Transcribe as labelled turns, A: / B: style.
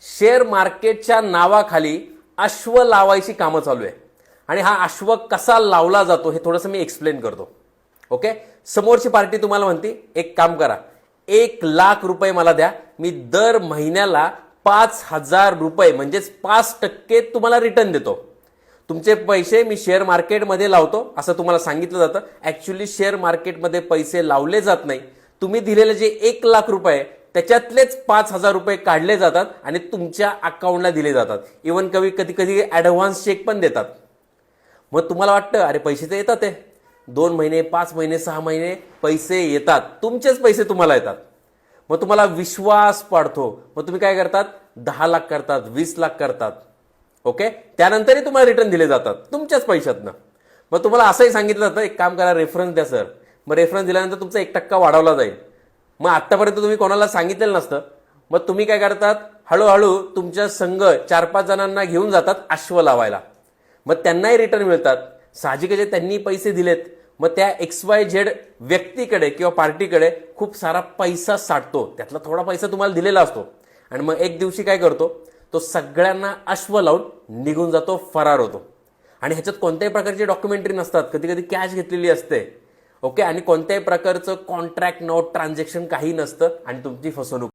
A: Share मार्केटच्या नावाखाली अश्व लावायची कामं चालू आहे आणि हा अश्व कसा लावला जातो हे थोडंसं मी एक्सप्लेन करतो. ओके, समोरची पार्टी तुम्हाला म्हणते एक काम करा, 1,00,000 मला द्या, मी दर महिन्याला 5,000 रुपये म्हणजेच 5% तुम्हाला रिटर्न देतो. तुमचे पैसे मी शेअर मार्केटमध्ये लावतो असं तुम्हाला सांगितलं जातं. ऍक्च्युली शेअर मार्केटमध्ये पैसे लावले जात नाही. तुम्ही दिलेले जे 1,00,000 रुपये त्याच्यातलेच 5,000 रुपये काढले जातात आणि तुमच्या अकाउंटला दिले जातात. इव्हन कधी कधी ऍडव्हान्स चेक पण देतात. मग तुम्हाला वाटतं अरे पैसे तर येतात आहे, 2 महिने 5 महिने 6 महिने पैसे येतात, तुमचेच पैसे तुम्हाला येतात. मग तुम्हाला विश्वास पडतो. मग तुम्ही काय करतात, 10 लाख करतात, 20 लाख करतात. ओके, त्यानंतरही तुम्हाला रिटर्न दिले जातात तुमच्याच पैशातनं. मग तुम्हाला असंही सांगितलं जातं एक काम करा, रेफरन्स द्या सर. मग रेफरन्स दिल्यानंतर तुमचा 1% वाढवला जाईल. मग आत्तापर्यंत तुम्ही कोणाला सांगितलेलं नसतं. मग तुम्ही काय करतात, हळूहळू तुमच्या संघ 4-5 जणांना घेऊन जातात अश्व लावायला. मग त्यांनाही रिटर्न मिळतात. साहजिकच त्यांनी पैसे दिलेत. मग त्या XYZ व्यक्तीकडे किंवा पार्टीकडे खूप सारा पैसा साठतो. त्यातला थोडा पैसा तुम्हाला दिलेला असतो आणि मग एक दिवशी काय करतो, तो सगळ्यांना अश्व लावून निघून जातो, फरार होतो. आणि ह्याच्यात कोणत्याही प्रकारची डॉक्युमेंटरी नसतात, कधी कधी कॅश घेतलेली असते. ओके, आणि कोणत्याही प्रकारचं कॉन्ट्रॅक्ट नोट ट्रान्झॅक्शन काही नसतं आणि तुमची फसवणूक